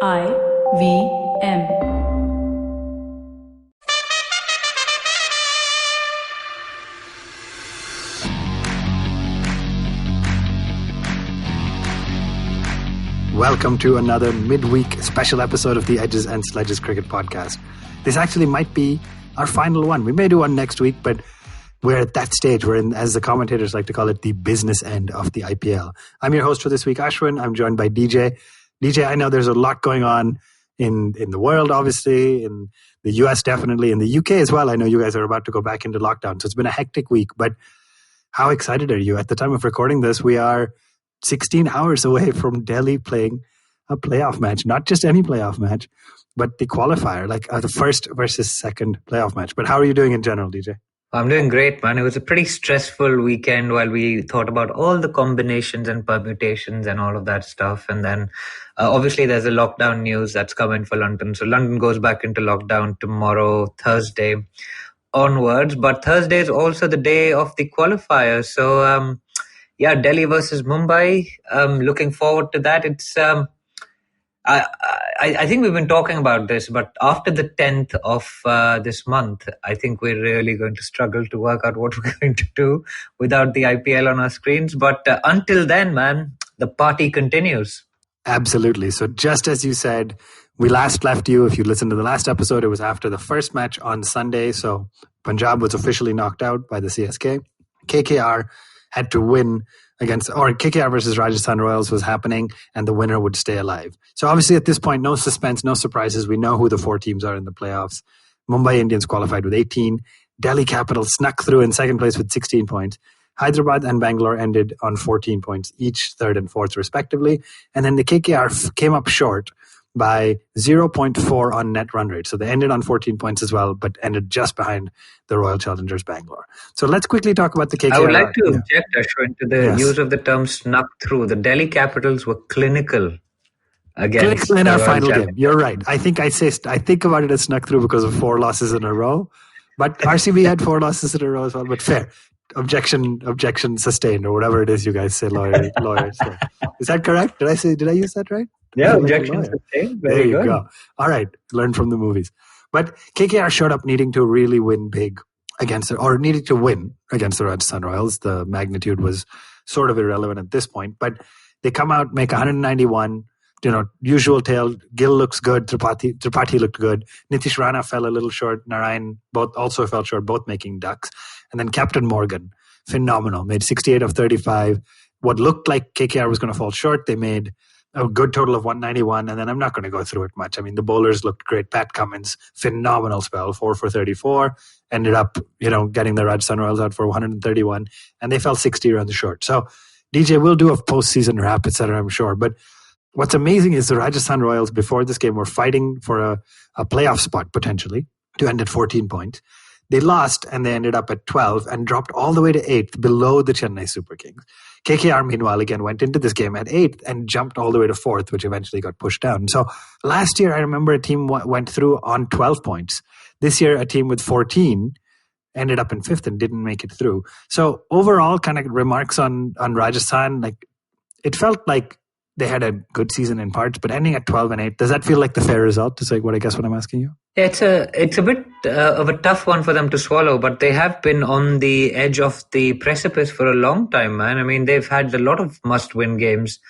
IVM. Welcome to another midweek special episode of the Edges and Sledges Cricket Podcast. This actually might be our final one. We may do one next week, but we're at that stage. We're in, as the commentators like to call it, the business end of the IPL. I'm your host for this week, Ashwin. I'm joined by DJ. DJ, I know there's a lot going on in the world, obviously, in the US definitely, in the UK as well. I know you guys are about to go back into lockdown, so it's been a hectic week, but how excited are you? At the time of recording this, we are 16 hours away from Delhi playing a playoff match. Not just any playoff match, but the qualifier, like the first versus second playoff match. But how are you doing in general, DJ? I'm doing great, man. It was a pretty stressful weekend while we thought about all the combinations and permutations and all of that stuff. And then obviously there's a lockdown news that's coming for London. So London goes back into lockdown tomorrow, Thursday onwards. But Thursday is also the day of the qualifier. So Delhi versus Mumbai. Looking forward to that. It's I think we've been talking about this, but after the 10th of this month, I think we're really going to struggle to work out what we're going to do without the IPL on our screens. But until then, man, the party continues. Absolutely. So just as you said, we last left you, if you listened to the last episode, it was after the first match on Sunday. So Punjab was officially knocked out by the CSK. KKR had to win KKR versus Rajasthan Royals was happening, and the winner would stay alive. So obviously at this point, no suspense, no surprises. We know who the four teams are in the playoffs. Mumbai Indians qualified with 18. Delhi Capitals snuck through in second place with 16 points. Hyderabad and Bangalore ended on 14 points each, third and fourth respectively. And then the KKR came up short by 0.4 on net run rate. So they ended on 14 points as well, but ended just behind the Royal Challengers Bangalore. So let's quickly talk about the KKR. I would like to object, Ashwin, to the use of the term snuck through. The Delhi Capitals were clinical against in our final game. You're right. I think about it as snuck through because of 4 losses in a row. But RCB had 4 losses in a row as well. But fair. Objection sustained, or whatever it is you guys say, lawyers. So. Is that correct? Did I use that right? Yeah, objection sustained. There you go. All right, learn from the movies. But KKR showed up needing to really win big needing to win against the Rajasthan Royals. The magnitude was sort of irrelevant at this point, but they come out, make 191. Usual tale. Gill looks good. Tripathi looked good. Nitish Rana fell a little short. Narayan both also fell short, both making ducks. And then Captain Morgan, phenomenal, made 68 of 35. What looked like KKR was going to fall short, they made a good total of 191. And then I'm not going to go through it much. I mean, the bowlers looked great. Pat Cummins, phenomenal spell, 4 for 34. Ended up, getting the Rajasthan Royals out for 131. And they fell 60 runs short. So, DJ, we'll do a postseason wrap, etc., I'm sure. But what's amazing is the Rajasthan Royals, before this game, were fighting for a playoff spot, potentially, to end at 14 points. They lost, and they ended up at 12 and dropped all the way to 8th, below the Chennai Super Kings. KKR, meanwhile, again, went into this game at 8th and jumped all the way to 4th, which eventually got pushed down. So last year, I remember a team went through on 12 points. This year, a team with 14 ended up in 5th and didn't make it through. So overall, kind of remarks on Rajasthan, like it felt like they had a good season in parts, but ending at 12 and 8, does that feel like the fair result? Is like what I'm asking you? Yeah, it's a bit of a tough one for them to swallow, but they have been on the edge of the precipice for a long time, man. I mean, they've had a lot of must-win games.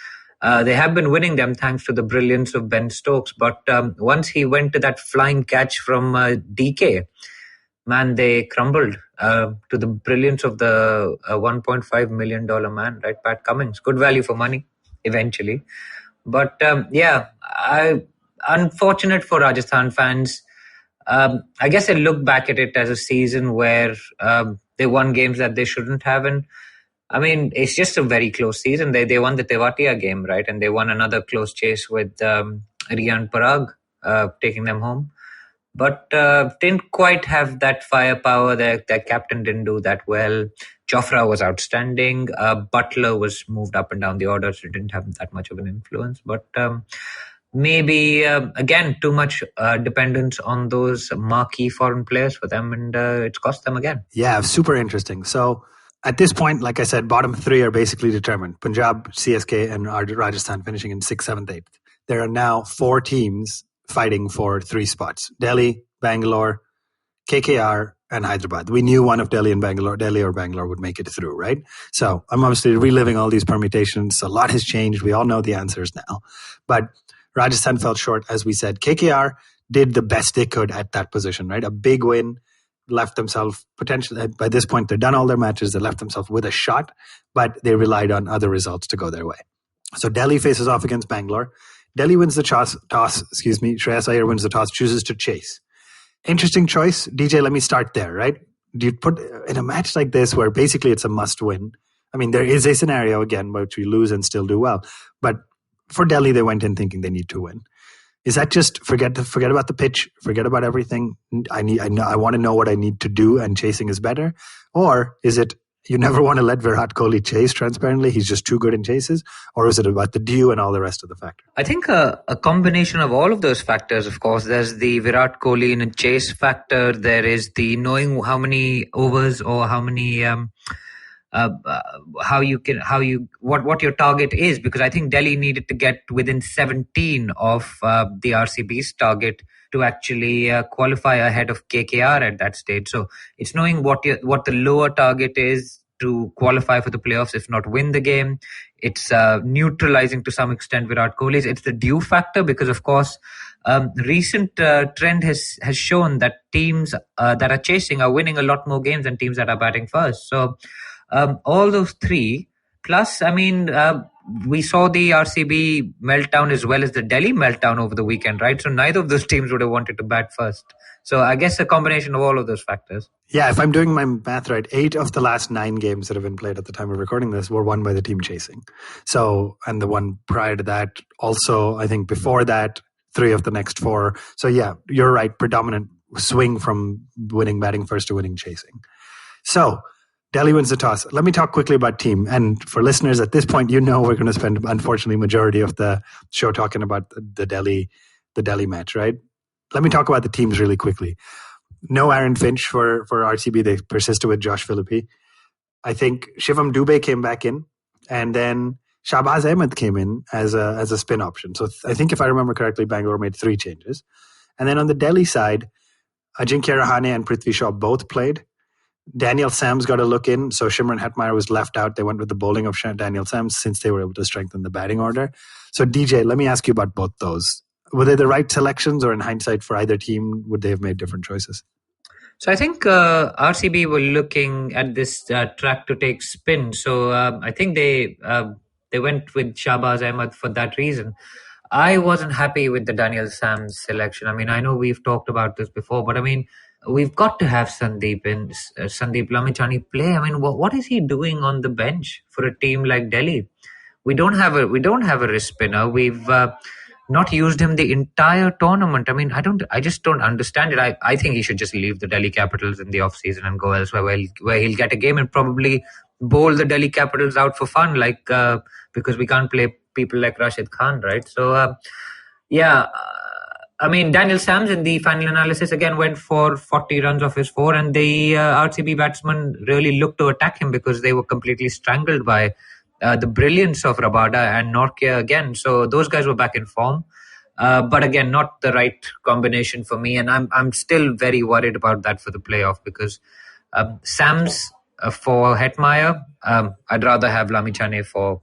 They have been winning them thanks to the brilliance of Ben Stokes, but once he went to that flying catch from DK, man, they crumbled to the brilliance of the $1.5 million man, right? Pat Cummins, good value for money. Eventually. But unfortunate for Rajasthan fans. I guess I look back at it as a season where they won games that they shouldn't have. And I mean, it's just a very close season. They won the Tewatia game, right? And they won another close chase with Riyan Parag taking them home. But didn't quite have that firepower. Their captain didn't do that well. Jofra was outstanding. Butler was moved up and down the order, so didn't have that much of an influence. But maybe, again, too much dependence on those marquee foreign players for them, and it's cost them again. Yeah, super interesting. So at this point, like I said, bottom 3 are basically determined. Punjab, CSK, and Rajasthan finishing in 6th, 7th, 8th. there are now 4 teams fighting for 3 spots. Delhi, Bangalore, KKR, and Hyderabad. We knew one of Delhi or Bangalore would make it through, right? So I'm obviously reliving all these permutations. A lot has changed. We all know the answers now. But Rajasthan fell short, as we said. KKR did the best they could at that position, right? A big win, left themselves potentially, by this point, they've done all their matches. They left themselves with a shot, but they relied on other results to go their way. So Delhi faces off against Bangalore. Delhi wins the toss. Shreyas Iyer wins the toss, chooses to chase. Interesting choice. DJ, let me start there, right? Do you put in a match like this where basically it's a must win? I mean, there is a scenario, again, which we lose and still do well. But for Delhi, they went in thinking they need to win. Is that just forget about the pitch, forget about everything? I want to know what I need to do and chasing is better? Or is it you never want to let Virat Kohli chase transparently? He's just too good in chases? Or is it about the dew and all the rest of the factors? I think a combination of all of those factors, of course. There's the Virat Kohli in a chase factor. There is the knowing how many overs or how many... what your target is, because I think Delhi needed to get within 17 of the RCB's target to actually qualify ahead of KKR at that stage. So it's knowing what the lower target is to qualify for the playoffs, if not win the game. It's neutralizing to some extent Virat Kohli. It's the due factor, because of course recent trend has shown that teams that are chasing are winning a lot more games than teams that are batting first. So all those three, plus, I mean, we saw the RCB meltdown as well as the Delhi meltdown over the weekend, right? So neither of those teams would have wanted to bat first. So I guess a combination of all of those factors. Yeah, if I'm doing my math right, 8 of the last 9 games that have been played at the time of recording this were won by the team chasing. So, and the one prior to that, also, I think before that, 3 of the next 4. So yeah, you're right, predominant swing from winning batting first to winning chasing. So, Delhi wins the toss. Let me talk quickly about team. And for listeners at this point, we're going to spend, unfortunately, majority of the show talking about the Delhi match, right? Let me talk about the teams really quickly. No Aaron Finch for RCB. They persisted with Josh Philippi. I think Shivam Dubey came back in, and then Shahbaz Ahmed came in as a spin option. So I think if I remember correctly, Bangalore made 3 changes. And then on the Delhi side, Ajinkya Rahane and Prithvi Shaw both played. Daniel Sams got a look in, so Shimron Hetmeyer was left out. They went with the bowling of Daniel Sams since they were able to strengthen the batting order. So DJ, let me ask you about both those. Were they the right selections, or in hindsight for either team, would they have made different choices? So I think RCB were looking at this track to take spin. So I think they went with Shahbaz Ahmed for that reason. I wasn't happy with the Daniel Sams selection. I mean, I know we've talked about this before, but I mean, we've got to have Sandeep Lamichhane play. I mean, what is he doing on the bench for a team like Delhi? We don't have a wrist spinner. We've not used him the entire tournament. I mean, I just don't understand it. I think he should just leave the Delhi Capitals in the off season and go elsewhere where he'll get a game and probably bowl the Delhi Capitals out for fun, because we can't play people like Rashid Khan, right? So I mean, Daniel Sams in the final analysis again went for 40 runs off his 4, and the RCB batsmen really looked to attack him because they were completely strangled by the brilliance of Rabada and Nortje again. So those guys were back in form. But again, not the right combination for me. And I'm still very worried about that for the playoff, because Sams for Hetmeyer, I'd rather have Lamichhane for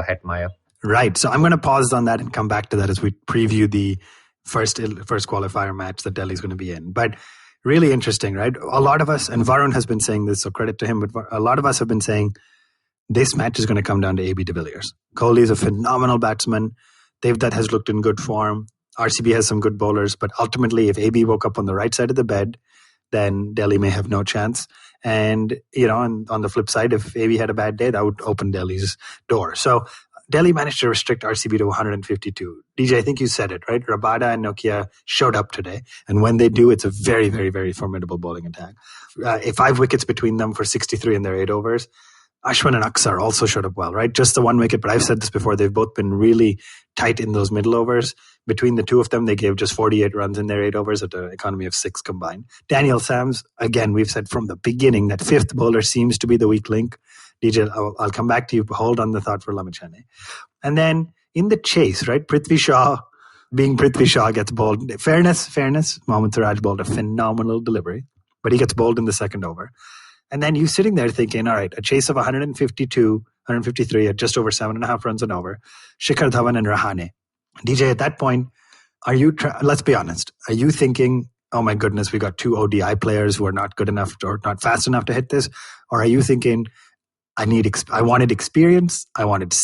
Hetmeyer. Right. So I'm going to pause on that and come back to that as we preview the first qualifier match that Delhi's going to be in. But really interesting, right? A lot of us, and Varun has been saying this, so credit to him, but a lot of us have been saying this match is going to come down to AB de Villiers. Kohli is a phenomenal batsman. That has looked in good form. RCB has some good bowlers, but ultimately if AB woke up on the right side of the bed, then Delhi may have no chance. And, on the flip side, if AB had a bad day, that would open Delhi's door. So Delhi managed to restrict RCB to 152. DJ, I think you said it, right? Rabada and Nortje showed up today. And when they do, it's a very, very, very formidable bowling attack. 5 wickets between them for 63 in their 8 overs. Ashwin and Aksar also showed up well, right? Just the 1 wicket, but I've said this before, they've both been really tight in those middle overs. Between the 2 of them, they gave just 48 runs in their 8 overs at an economy of 6 combined. Daniel Sams, again, we've said from the beginning that 5th bowler seems to be the weak link. DJ, I'll come back to you, but hold on the thought for Lamichhane. And then in the chase, right? Prithvi Shaw, being Prithvi Shaw, gets bowled. Fairness, Mohammad Siraj bowled a phenomenal delivery, but he gets bowled in the second over. And then you sitting there thinking, all right, a chase of 152, 153 at just over 7.5 runs and over, Shikhar Dhawan and Rahane. DJ, at that point, let's be honest, are you thinking, oh my goodness, we got 2 ODI players who are not good enough or not fast enough to hit this? Or are you thinking, I wanted experience. I wanted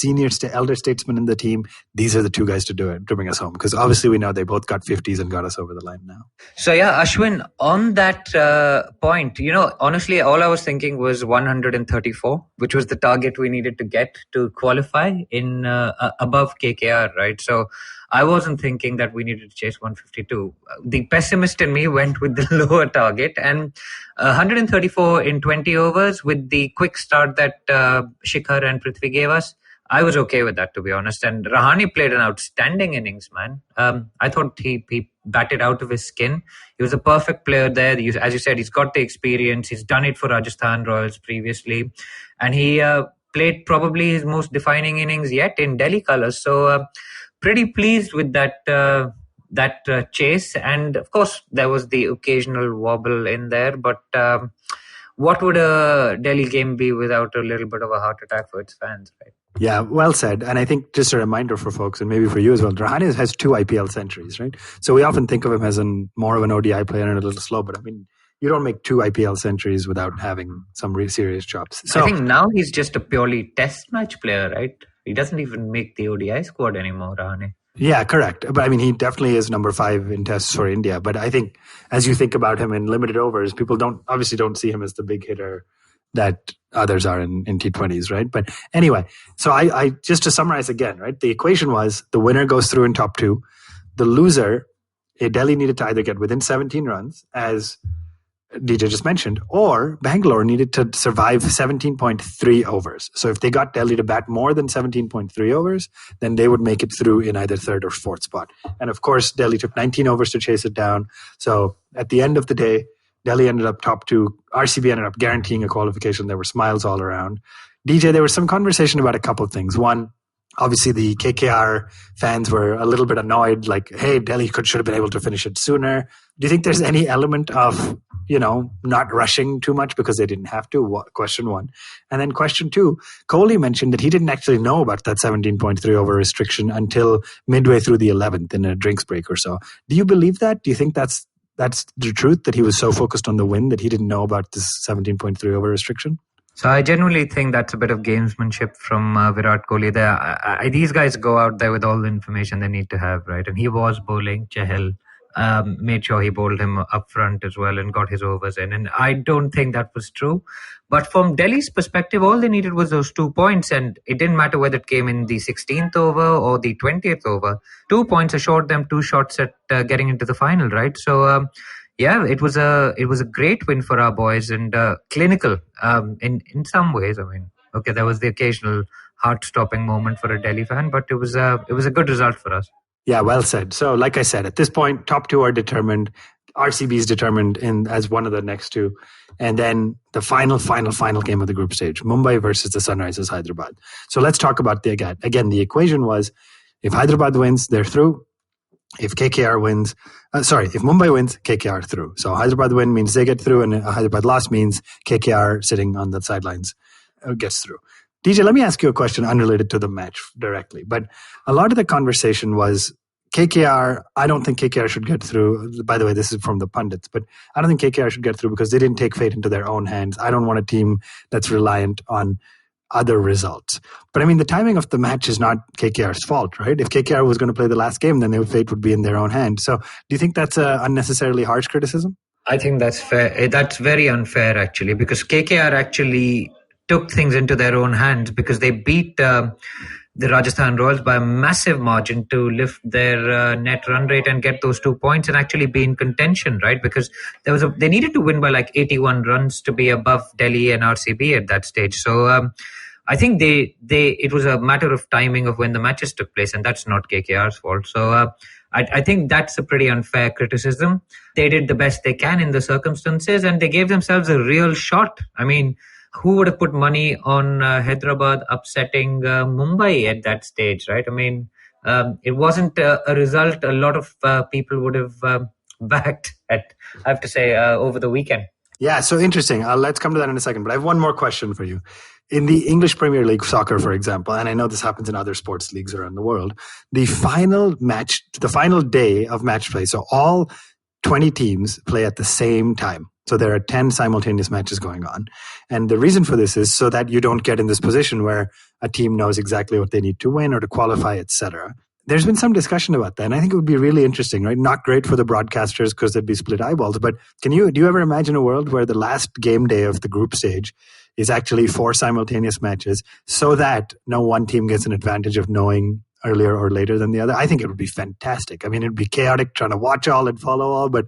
elder statesmen in the team. These are the 2 guys to do it, to bring us home. Because obviously we know they both got 50s and got us over the line now. So yeah, Ashwin, on that point, honestly, all I was thinking was 134, which was the target we needed to get to qualify in above KKR, right? So I wasn't thinking that we needed to chase 152. The pessimist in me went with the lower target, and 134 in 20 overs with the quick start that Shikhar and Prithvi gave us. I was okay with that, to be honest. And Rahane played an outstanding innings, man. I thought he batted out of his skin. He was a perfect player there. As you said, he's got the experience. He's done it for Rajasthan Royals previously. And he played probably his most defining innings yet in Delhi colours. So pretty pleased with that chase. And of course, there was the occasional wobble in there. But what would a Delhi game be without a little bit of a heart attack for its fans, right? Yeah, well said. And I think just a reminder for folks, and maybe for you as well, Rahane has 2 IPL centuries, right? So we often think of him as more of an ODI player and a little slow, but I mean, you don't make 2 IPL centuries without having some serious chops. So I think now he's just a purely test match player, right? He doesn't even make the ODI squad anymore, Rahane. Yeah, correct. But I mean, he definitely is number 5 in tests for India. But I think as you think about him in limited overs, people don't see him as the big hitter that others are in T20s, right? But anyway, so I just to summarize again, right? The equation was the winner goes through in top 2. The loser, Delhi needed to either get within 17 runs, as DJ just mentioned, or Bangalore needed to survive 17.3 overs. So if they got Delhi to bat more than 17.3 overs, then they would make it through in either 3rd or 4th spot. And of course, Delhi took 19 overs to chase it down. So at the end of the day, Delhi ended up top 2. RCB ended up guaranteeing a qualification. There were smiles all around. DJ, there was some conversation about a couple of things. One, obviously the KKR fans were a little bit annoyed, like, hey, Delhi should have been able to finish it sooner. Do you think there's any element of, not rushing too much because they didn't have to? Question 1. And then question 2, Kohli mentioned that he didn't actually know about that 17.3 over restriction until midway through the 11th in a drinks break or so. Do you believe that? Do you think that's the truth, that he was so focused on the win that he didn't know about this 17.3 over restriction? So I genuinely think that's a bit of gamesmanship from Virat Kohli there. These guys go out there with all the information they need to have, right? And he was bowling Chahal, made sure he bowled him up front as well and got his overs in. And I don't think that was true. But from Delhi's perspective, all they needed was those 2 points. And it didn't matter whether it came in the 16th over or the 20th over. 2 points assured them 2 shots at getting into the final, right? So, yeah, it was a great win for our boys and clinical in some ways. I mean, okay, there was the occasional heart-stopping moment for a Delhi fan, but it was a good result for us. Yeah, well said. So, like I said, at this point, top 2 are determined. RCB is determined as one of the next 2. And then the final game of the group stage, Mumbai versus the Sunrisers Hyderabad. So let's talk about the equation was, if Hyderabad wins, they're through. If KKR wins, if Mumbai wins, KKR through. So Hyderabad win means they get through, and a Hyderabad loss means KKR sitting on the sidelines gets through. DJ, let me ask you a question unrelated to the match directly. But a lot of the conversation was KKR, I don't think KKR should get through. By the way, this is from the pundits, but I don't think KKR should get through because they didn't take fate into their own hands. I don't want a team that's reliant on other results. But I mean, the timing of the match is not KKR's fault, right? If KKR was going to play the last game, then their fate would be in their own hands. So do you think that's an unnecessarily harsh criticism? I think that's fair. That's very unfair, actually, because KKR actually took things into their own hands because they beat the Rajasthan Royals by a massive margin to lift their net run rate and get those 2 points and actually be in contention, right? Because they needed to win by like 81 runs to be above Delhi and RCB at that stage. So I think it was a matter of timing of when the matches took place, and that's not KKR's fault. So I think that's a pretty unfair criticism. They did the best they can in the circumstances, and they gave themselves a real shot. I mean, who would have put money on Hyderabad upsetting Mumbai at that stage, right? I mean, It wasn't a result a lot of people would have backed at, I have to say, over the weekend. Yeah, so interesting. Let's come to that in a second. But I have one more question for you. In the English Premier League soccer, for example, and I know this happens in other sports leagues around the world, the final day of match play, so all 20 teams play at the same time. So there are 10 simultaneous matches going on. And the reason for this is so that you don't get in this position where a team knows exactly what they need to win or to qualify, etc. There's been some discussion about that, and I think it would be really interesting, right? Not great for the broadcasters because there'd be split eyeballs, but do you ever imagine a world where the last game day of the group stage is actually 4 simultaneous matches so that no one team gets an advantage of knowing earlier or later than the other? I think it would be fantastic. I mean, it'd be chaotic trying to watch all and follow all, but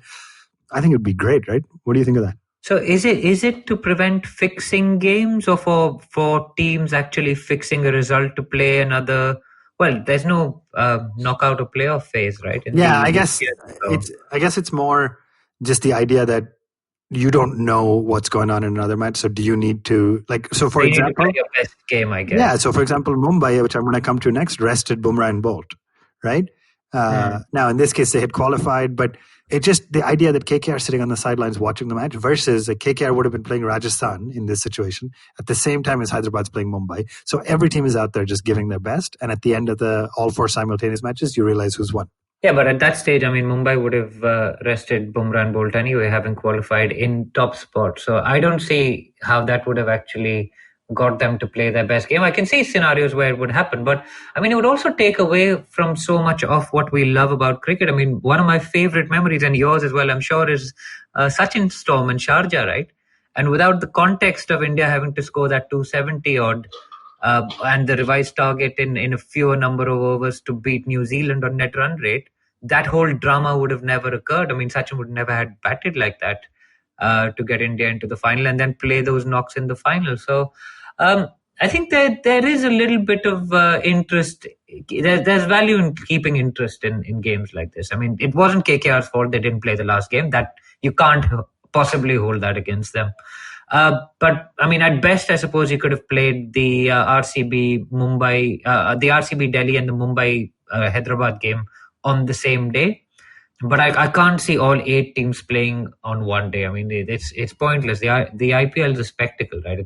I think it'd be great, right? What do you think of that? So is it to prevent fixing games, or for teams actually fixing a result to play another? Well, there's no knockout or playoff phase, right? I guess it's more just the idea that you don't know what's going on in another match. So do you need to, for example, you need to play your best game, I guess. Yeah. So for example, Mumbai, which I'm going to come to next, rested Bumrah and Bolt, right? Now in this case, they had qualified, but it's just the idea that KKR is sitting on the sidelines watching the match versus KKR would have been playing Rajasthan in this situation at the same time as Hyderabad's playing Mumbai. So every team is out there just giving their best. And at the end of all 4 simultaneous matches, you realize who's won. Yeah, but at that stage, I mean, Mumbai would have rested Bumrah and Bolt anyway, having qualified in top spot. So I don't see how that would have actually got them to play their best game. I can see scenarios where it would happen, but I mean, it would also take away from so much of what we love about cricket. I mean, one of my favorite memories, and yours as well, I'm sure, is Sachin's storm in Sharjah, right? And without the context of India having to score that 270 odd, and the revised target in a fewer number of overs to beat New Zealand on net run rate, that whole drama would have never occurred. I mean, Sachin would never have batted like that to get India into the final and then play those knocks in the final. So I think that there is a little bit of interest. There's value in keeping interest in games like this. I mean, it wasn't KKR's fault they didn't play the last game. That you can't possibly hold that against them. But I mean, at best, I suppose you could have played the RCB Mumbai, the RCB Delhi and the Mumbai Hyderabad game on the same day. But I can't see all 8 teams playing on one day. I mean, it's pointless. The IPL is a spectacle, right?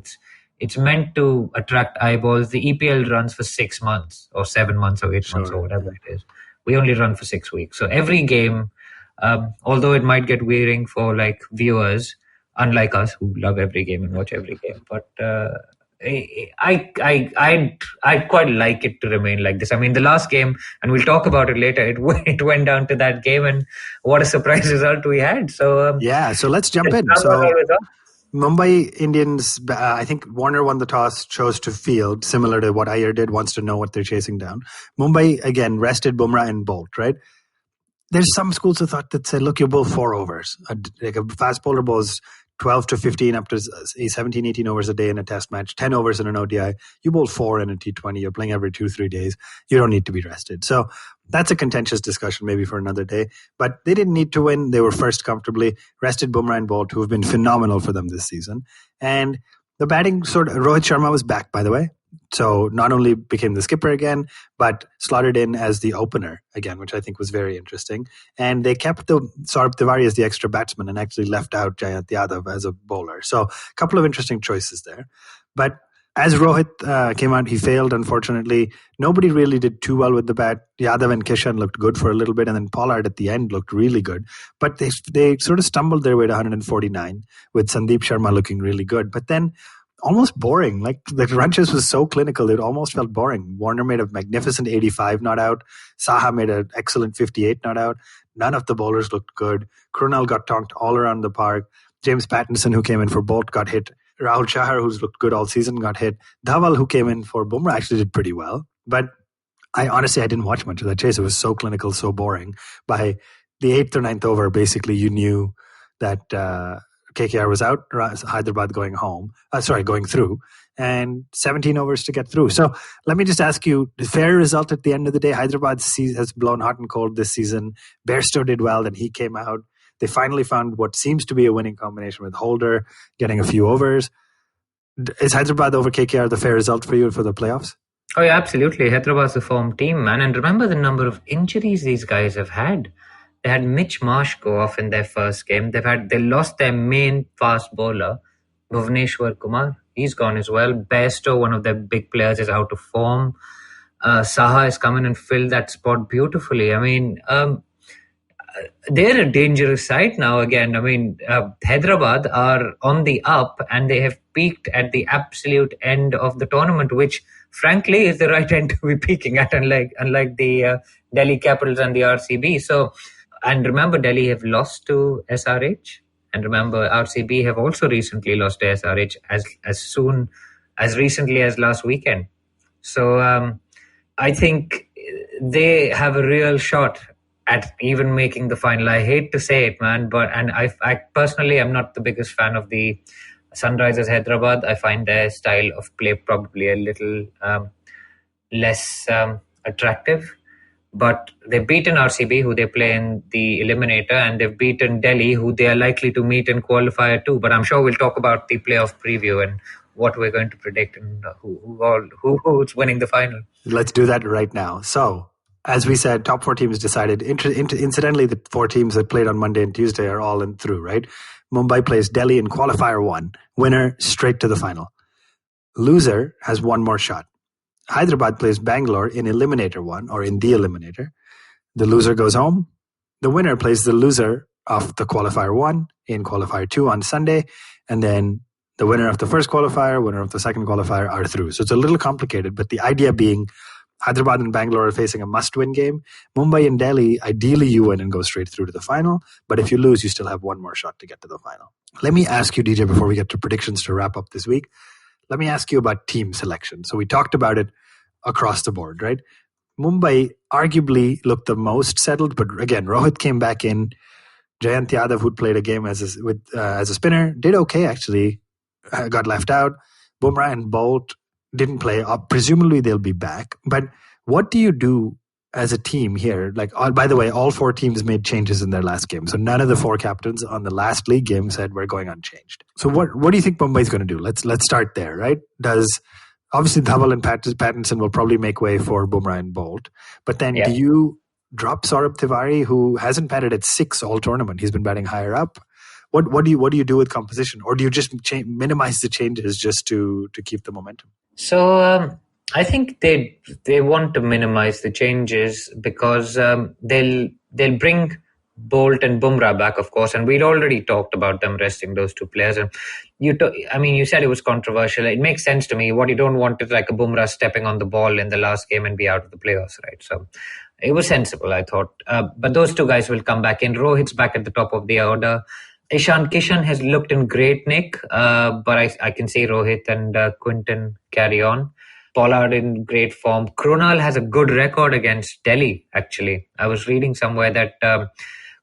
It's meant to attract eyeballs. The EPL runs for 6 months or 7 months or 8 months or whatever it is. We only run for 6 weeks. So every game, although it might get wearing for viewers, unlike us who love every game and watch every game, but I'd quite like it to remain like this. I mean, the last game, and we'll talk about it later, it went down to that game, and what a surprise result we had. So so let's jump in. So Mumbai Indians, I think Warner won the toss, chose to field, similar to what Iyer did, wants to know what they're chasing down. Mumbai, again, rested Bumrah and Bolt, right? There's some schools of thought that said, look, you bowl 4 overs. A fast bowler bowls 12 to 15 up to 17, 18 overs a day in a test match, 10 overs in an ODI. You bowl 4 in a T20. You're playing every 2-3 days. You don't need to be rested. So that's a contentious discussion maybe for another day. But they didn't need to win. They were first comfortably. Rested Bumrah and Bolt, who have been phenomenal for them this season. And the batting Rohit Sharma was back, by the way. So not only became the skipper again, but slotted in as the opener again, which I think was very interesting. And they kept the Saurabh Tiwari as the extra batsman and actually left out Jayant Yadav as a bowler. So a couple of interesting choices there. But as Rohit came out, he failed, unfortunately. Nobody really did too well with the bat. Yadav and Kishan looked good for a little bit, and then Pollard at the end looked really good. But they sort of stumbled their way to 149 with Sandeep Sharma looking really good. But then almost boring. The run chase was so clinical, it almost felt boring. Warner made a magnificent 85 not out. Saha made an excellent 58 not out. None of the bowlers looked good. Krunal got tonked all around the park. James Pattinson, who came in for Bolt, got hit. Rahul Chahar, who's looked good all season, got hit. Dhaval, who came in for Bumrah, actually did pretty well. But I didn't watch much of that chase. It was so clinical, so boring. By the 8th or 9th over, basically you knew that KKR was out, Hyderabad going through, and 17 overs to get through. So let me just ask you, the fair result at the end of the day, Hyderabad has blown hot and cold this season. Bairstow did well, and he came out. They finally found what seems to be a winning combination with Holder getting a few overs. Is Hyderabad over KKR the fair result for you for the playoffs? Oh, yeah, absolutely. Hyderabad's a form team, man. And remember the number of injuries these guys have had. They had Mitch Marsh go off in their first game. They lost their main fast bowler, Bhuvneshwar Kumar. He's gone as well. Bairstow, one of their big players, is out of form. Saha has come in and filled that spot beautifully. I mean, they're a dangerous side now again. I mean, Hyderabad are on the up and they have peaked at the absolute end of the tournament, which frankly is the right end to be peaking at, unlike the Delhi Capitals and the RCB. So, and remember, Delhi have lost to SRH, and remember, RCB have also recently lost to SRH as recently as last weekend. So, I think they have a real shot at even making the final. I hate to say it, man, and I personally am not the biggest fan of the Sunrisers Hyderabad. I find their style of play probably a little less attractive. But they've beaten RCB, who they play in the eliminator, and they've beaten Delhi, who they are likely to meet in qualifier too. But I'm sure we'll talk about the playoff preview and what we're going to predict and who's winning the final. Let's do that right now. So, as we said, top 4 teams decided. Incidentally, the 4 teams that played on Monday and Tuesday are all in through, right? Mumbai plays Delhi in qualifier 1. Winner straight to the final. Loser has one more shot. Hyderabad plays Bangalore in eliminator 1 or in the eliminator. The loser goes home. The winner plays the loser of the qualifier 1 in qualifier 2 on Sunday. And then the winner of the first qualifier, winner of the second qualifier are through. So it's a little complicated, but the idea being Hyderabad and Bangalore are facing a must-win game. Mumbai and Delhi, ideally you win and go straight through to the final. But if you lose, you still have one more shot to get to the final. Let me ask you, DJ, before we get to predictions to wrap up this week, let me ask you about team selection. So we talked about it across the board, right? Mumbai arguably looked the most settled, but again, Rohit came back in. Jayant Yadav, who'd played a game as a spinner, did okay actually. Got left out. Bumrah and Bolt didn't play. Presumably they'll be back. But what do you do as a team here? Like, by the way, all 4 teams made changes in their last game. So none of the 4 captains on the last league game said we're going unchanged. So what do you think Mumbai's going to do? Let's start there, right? Obviously Dhaval and Pattinson will probably make way for Bumrah and Bolt. But then do you drop Saurabh Tiwari, who hasn't batted at 6 all tournament? He's been batting higher up. What do you do with composition, or do you just minimize the changes just to keep the momentum? So I think they want to minimize the changes because they'll bring Bolt and Bumrah back, of course, and we'd already talked about them resting those 2 players. And you said it was controversial. It makes sense to me. What you don't want is like a Bumrah stepping on the ball in the last game and be out of the playoffs, right? So it was sensible, I thought. But those 2 guys will come back in. Rohit's back at the top of the order. Ishan Kishan has looked in great nick, but I can see Rohit and Quinton carry on. Pollard in great form. Krunal has a good record against Delhi, actually. I was reading somewhere that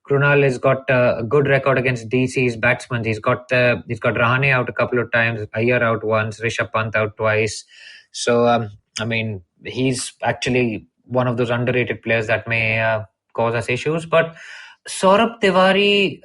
Krunal has got a good record against DC's batsmen. He's got Rahane out a couple of times, Iyer out once, Rishabh Pant out twice. So, he's actually one of those underrated players that may cause us issues. But Saurabh Tiwari,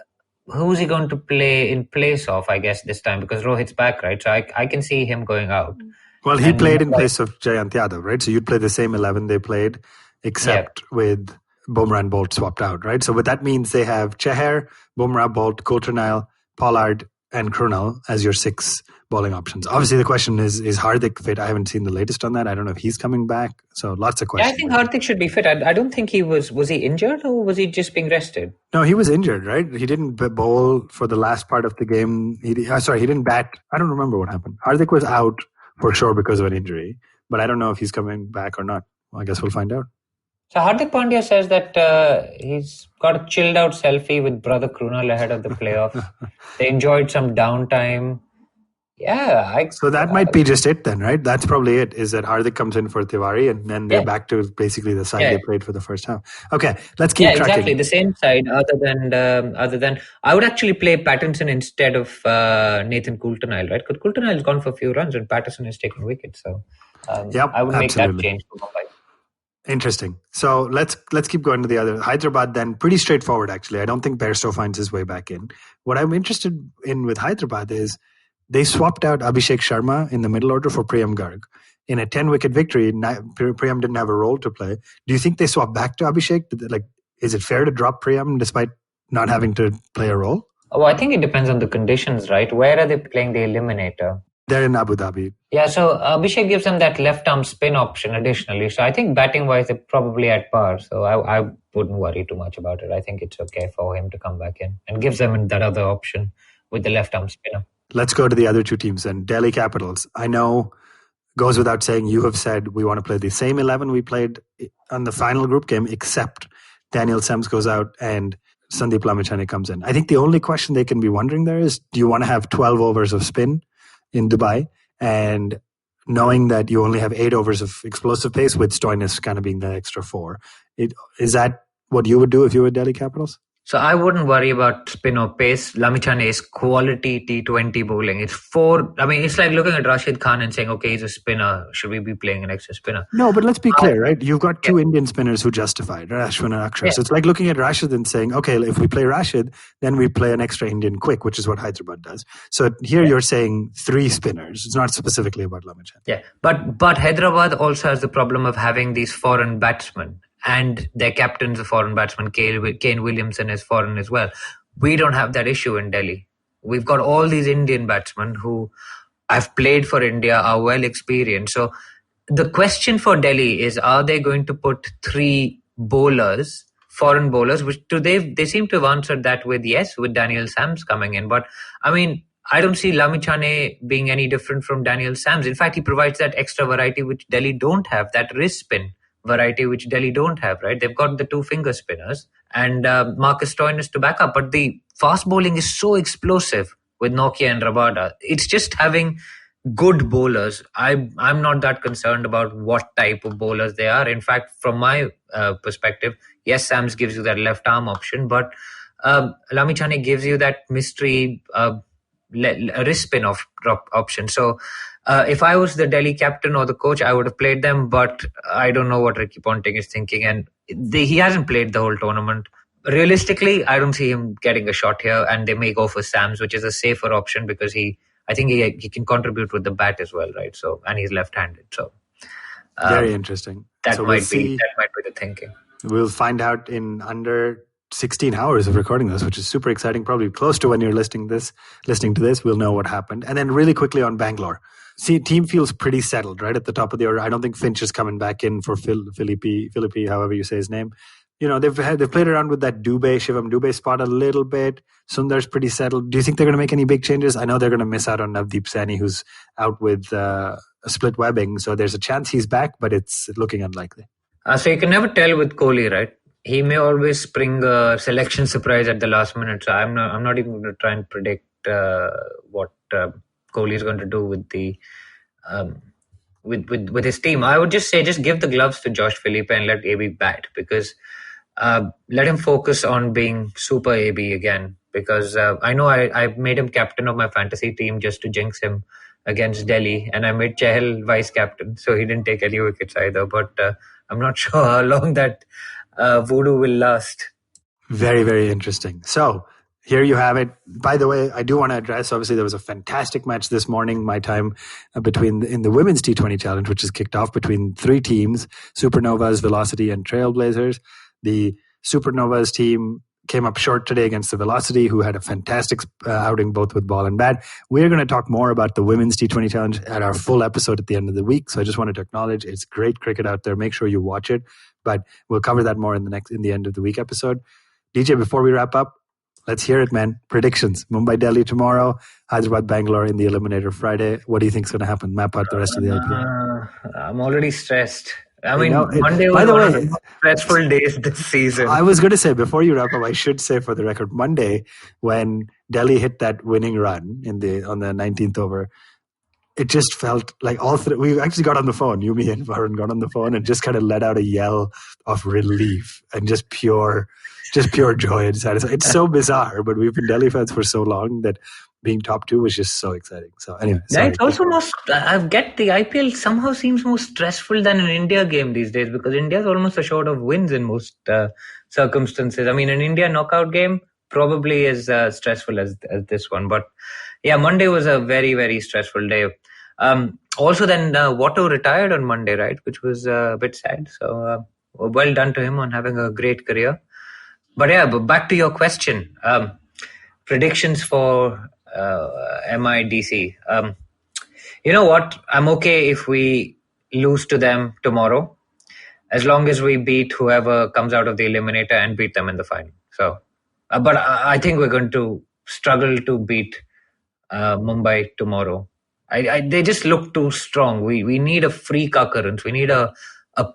who's he going to play in place of, I guess, this time? Because Rohit's back, right? So I can see him going out. Well, he played in place of Jayant Yadav, right? So you'd play the same 11 they played, except with Bumrah and Bolt swapped out, right? So what that means, they have Chahar, Bumrah, Bolt, Coulter-Nile, Pollard, and Krunal as your 6 bowling options. Obviously, the question is Hardik fit? I haven't seen the latest on that. I don't know if he's coming back. So lots of questions. Yeah, I think Hardik should be fit. I don't think he was he injured or was he just being rested? No, he was injured, right? He didn't bowl for the last part of the game. He didn't bat. I don't remember what happened. Hardik was out for sure because of an injury, but I don't know if he's coming back or not. Well, I guess we'll find out. So Hardik Pandya says that he's got a chilled out selfie with brother Krunal ahead of the playoffs. They enjoyed some downtime. Yeah. So that might be just it then, right? That's probably it, is that Hardik comes in for Tiwari and then they're back to basically the side they played for the first half. Okay, let's keep tracking. Exactly, the same side other than I would actually play Pattinson instead of Nathan Coulter-Nile, right? Because Coulter-Nile's gone for a few runs and Pattinson is taking wickets. So I would make that change for Mumbai. Interesting. So let's keep going to the other. Hyderabad then, pretty straightforward actually. I don't think Bairstow finds his way back in. What I'm interested in with Hyderabad is they swapped out Abhishek Sharma in the middle order for Priyam Garg. in a 10-wicket victory, Priyam didn't have a role to play. Do you think they swap back to Abhishek? Like, is it fair to drop Priyam despite not having to play a role? Oh, I think it depends on the conditions, right? Where are they playing the eliminator? They're in Abu Dhabi. Yeah, so Abhishek gives them that left arm spin option additionally. So I think batting wise, they're probably at par. So I wouldn't worry too much about it. I think it's okay for him to come back in and gives them that other option with the left arm spinner. Let's go to the other two teams then. Delhi Capitals. I know, goes without saying, you have said we want to play the same 11 we played on the final group game, except Daniel Sams goes out and Sandeep Lamichhane comes in. I think the only question they can be wondering there is, do you want to have 12 overs of spin in Dubai, and knowing that you only have 8 overs of explosive pace with Stoinis kind of being the extra 4? Is that what you would do if you were Delhi Capitals? So I wouldn't worry about spin or pace. Lamichhane is quality T20 bowling. It's like looking at Rashid Khan and saying, okay, he's a spinner. Should we be playing an extra spinner? No, but let's be clear, right? You've got two Indian spinners who justified, Ashwin and Akshar. Yeah. So it's like looking at Rashid and saying, okay, if we play Rashid, then we play an extra Indian quick, which is what Hyderabad does. So here you're saying 3 spinners. It's not specifically about Lamichhane. Yeah, but Hyderabad also has the problem of having these foreign batsmen. And their captain's a foreign batsman. Kane Williamson is foreign as well. We don't have that issue in Delhi. We've got all these Indian batsmen who have played for India, are well experienced. So the question for Delhi is, are they going to put 3 bowlers, foreign bowlers, which they seem to have answered that with yes, with Daniel Sams coming in. But I mean, I don't see Lamichhane being any different from Daniel Sams. In fact, he provides that extra variety which Delhi don't have, that wrist spin variety which Delhi don't have, right? They've got the 2 finger spinners and Marcus Stoinis to back up. But the fast bowling is so explosive with Nokia and Rabada. It's just having good bowlers. I'm not that concerned about what type of bowlers they are. In fact, from my perspective, yes, Sams gives you that left arm option, but Lamichhane gives you that mystery wrist spin option. So if I was the Delhi captain or the coach, I would have played them, but I don't know what Ricky Ponting is thinking. And he hasn't played the whole tournament. Realistically, I don't see him getting a shot here, and they may go for Sams, which is a safer option because I think he can contribute with the bat as well, right? So, and he's left-handed. So very interesting. That might be the thinking. We'll find out in under 16 hours of recording this, which is super exciting. Probably close to when you're listening to this, we'll know what happened. And then really quickly on Bangalore. See, team feels pretty settled, right? At the top of the order. I don't think Finch is coming back in for Philippi, however you say his name. You know, they've played around with that Shivam Dubey spot a little bit. Sundar's pretty settled. Do you think they're going to make any big changes? I know they're going to miss out on Navdeep Saini, who's out with a split webbing. So there's a chance he's back, but it's looking unlikely. So you can never tell with Kohli, right? He may always spring a selection surprise at the last minute. So I'm not even going to try and predict what Kohli is going to do with the with his team. I would just say, just give the gloves to Josh Philippe and let AB bat, because let him focus on being super AB again. Because I know I made him captain of my fantasy team just to jinx him against Delhi, and I made Chahal vice captain, so he didn't take any wickets either. But I'm not sure how long that voodoo will last. Very, very interesting. So here you have it. By the way, I do want to address, obviously, there was a fantastic match this morning, my time, in the Women's T20 Challenge, which is kicked off between 3 teams, Supernovas, Velocity, and Trailblazers. The Supernovas team came up short today against the Velocity, who had a fantastic outing both with ball and bat. We're going to talk more about the Women's T20 Challenge at our full episode at the end of the week. So I just wanted to acknowledge it's great cricket out there. Make sure you watch it. But we'll cover that more in the end of the week episode. DJ, before we wrap up, let's hear it, man. Predictions. Mumbai, Delhi tomorrow. Hyderabad, Bangalore in the Eliminator Friday. What do you think is going to happen? Map out the rest of the IPL. I'm already stressed. Monday was one of the most stressful days this season. I was going to say, before you wrap up, I should say for the record, Monday, when Delhi hit that winning run on the 19th over, it just felt like all 3. We actually got on the phone. You, me, and Varun got on the phone and just kind of let out a yell of relief and just pure joy and satisfaction. It's so bizarre, but we've been Delhi fans for so long that being top 2 was just so exciting. So anyway, it's also I get the IPL somehow seems more stressful than an India game these days, because India is almost assured of wins in most circumstances. I mean, an India knockout game probably as stressful as this one. But yeah, Monday was a very, very stressful day. Also, then Watto retired on Monday, right? Which was a bit sad. So well done to him on having a great career. But yeah, but back to your question. Predictions for MIDC. You know what? I'm okay if we lose to them tomorrow, as long as we beat whoever comes out of the eliminator and beat them in the final. So, but I think we're going to struggle to beat Mumbai tomorrow. They just look too strong. We need a freak occurrence. We need a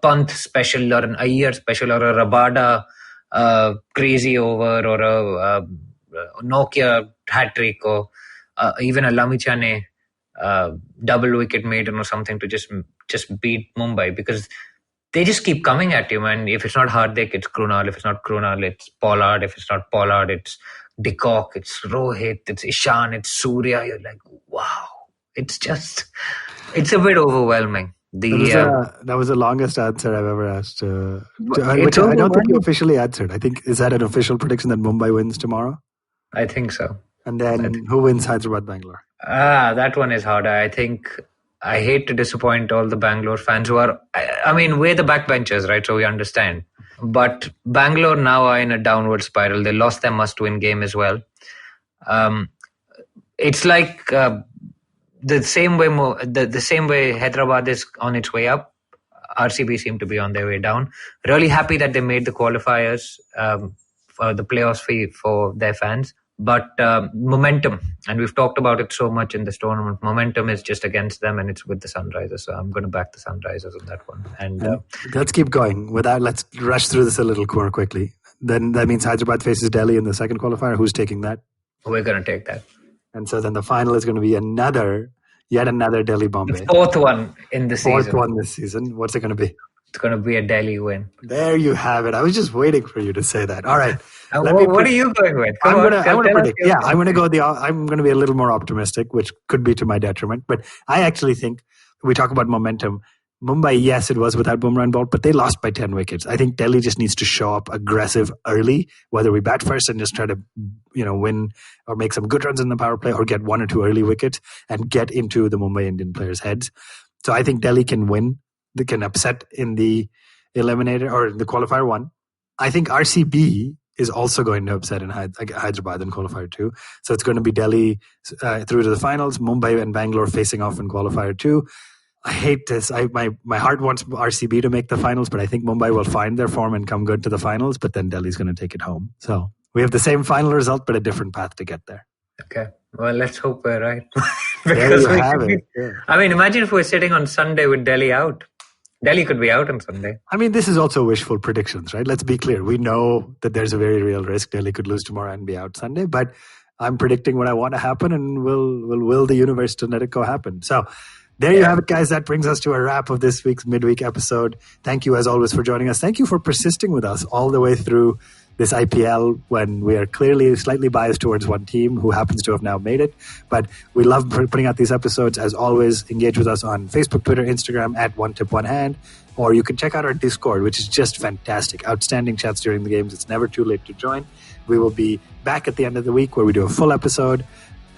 Pant special or an Iyer special or a Rabada crazy over or a Nokia hat trick or even a Lamichane double wicket maiden or something to just beat Mumbai, because they just keep coming at you, man. If it's not Hardik, it's Krunal. If it's not Krunal, it's Pollard. If it's not Pollard, it's De Kock, it's Rohit, it's Ishan, it's Surya. You're like, wow. It's a bit overwhelming. That was the longest answer I've ever asked. Which I don't think you officially answered. I think, is that an official prediction that Mumbai wins tomorrow? I think so. And then who wins Hyderabad, Bangalore? That one is harder. I think I hate to disappoint all the Bangalore fans who are, I mean, we're the backbenchers, right? So we understand. But Bangalore now are in a downward spiral. They lost their must-win game as well. It's like the same way Hyderabad is on its way up, RCB seem to be on their way down. Really happy that they made the qualifiers for the playoffs for their fans. But momentum, and we've talked about it so much in this tournament, momentum is just against them, and it's with the Sunrisers. So I'm going to back the Sunrisers on that one. And let's keep going. Let's rush through this a little more quickly. Then that means Hyderabad faces Delhi in the second qualifier. Who's taking that? We're going to take that. And so then the final is going to be yet another Delhi Bombay. The fourth one in the season. Fourth one this season. What's it going to be? It's going to be a Delhi win. There you have it. I was just waiting for you to say that. All right. What are you going with? I'm going to predict. Yeah, I'm going to be a little more optimistic, which could be to my detriment. But I actually think, we talk about momentum. Mumbai, yes, it was without Bumrah and Bolt, but they lost by 10 wickets. I think Delhi just needs to show up aggressive early, whether we bat first and just try to, win or make some good runs in the power play, or get one or two early wickets and get into the Mumbai Indian players' heads. So I think Delhi can win. They can upset in the eliminator or the qualifier one. I think RCB is also going to upset in Hyderabad in qualifier 2. So it's going to be Delhi through to the finals, Mumbai and Bangalore facing off in qualifier 2. I hate this. My heart wants RCB to make the finals, but I think Mumbai will find their form and come good to the finals, but then Delhi's going to take it home. So we have the same final result, but a different path to get there. Okay. Well, let's hope we're right. Because there you have it. Yeah. I mean, imagine if we're sitting on Sunday with Delhi out. Delhi could be out on Sunday. I mean, this is also wishful predictions, right? Let's be clear. We know that there's a very real risk Delhi could lose tomorrow and be out Sunday, but I'm predicting what I want to happen, and we'll will the universe to let it go happen. So there you have it, guys. That brings us to a wrap of this week's midweek episode. Thank you, as always, for joining us. Thank you for persisting with us all the way through this IPL, when we are clearly slightly biased towards one team who happens to have now made it. But we love putting out these episodes. As always, engage with us on Facebook, Twitter, Instagram at One Tip One Hand, or you can check out our Discord, which is just fantastic. Outstanding chats during the games. It's never too late to join. We will be back at the end of the week where we do a full episode,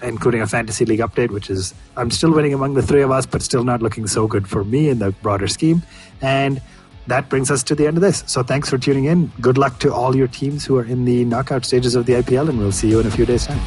including a fantasy league update, which is, I'm still winning among the three of us, but still not looking so good for me in the broader scheme. And that brings us to the end of this. So thanks for tuning in. Good luck to all your teams who are in the knockout stages of the IPL, and we'll see you in a few days' time.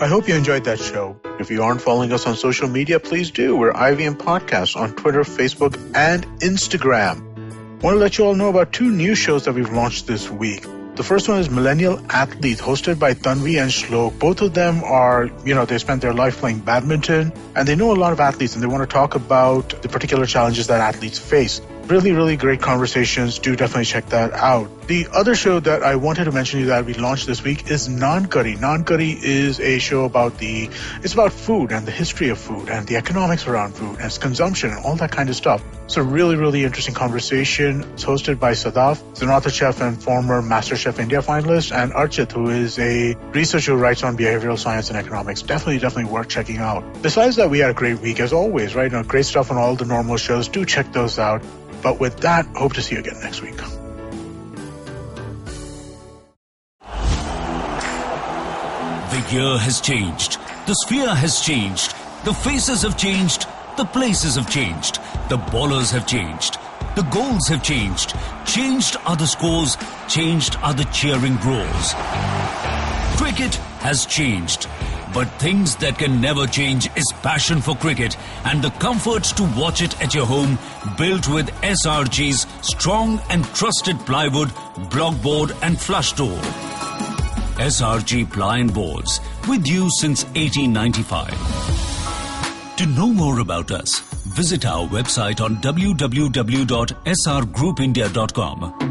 I hope you enjoyed that show. If you aren't following us on social media, please do. We're IVM Podcasts on Twitter, Facebook, and Instagram. I want to let you all know about 2 new shows that we've launched this week. The first one is Millennial Athlete, hosted by Tanvi and Shlok. Both of them are, they spent their life playing badminton, and they know a lot of athletes, and they want to talk about the particular challenges that athletes face. Really, really great conversations. Do definitely check that out. The other show that I wanted to mention to you that we launched this week is Naan Curry. Naan Curry is a show it's about food and the history of food and the economics around food and its consumption and all that kind of stuff. It's a really, really interesting conversation. It's hosted by Sadaf, Zenatha Chef and former MasterChef India finalist, and Archit, who is a researcher who writes on behavioral science and economics. Definitely worth checking out. Besides that, we had a great week as always, right? Great stuff on all the normal shows. Do check those out. But with that, hope to see you again next week. The year has changed. The sphere has changed. The faces have changed. The places have changed. The bowlers have changed. The goals have changed. Changed are the scores. Changed are the cheering roars. Cricket has changed. But things that can never change is passion for cricket and the comfort to watch it at your home, built with SRG's strong and trusted plywood, block board and flush door. SRG Ply and Boards, with you since 1895. To know more about us, visit our website on www.srgroupindia.com.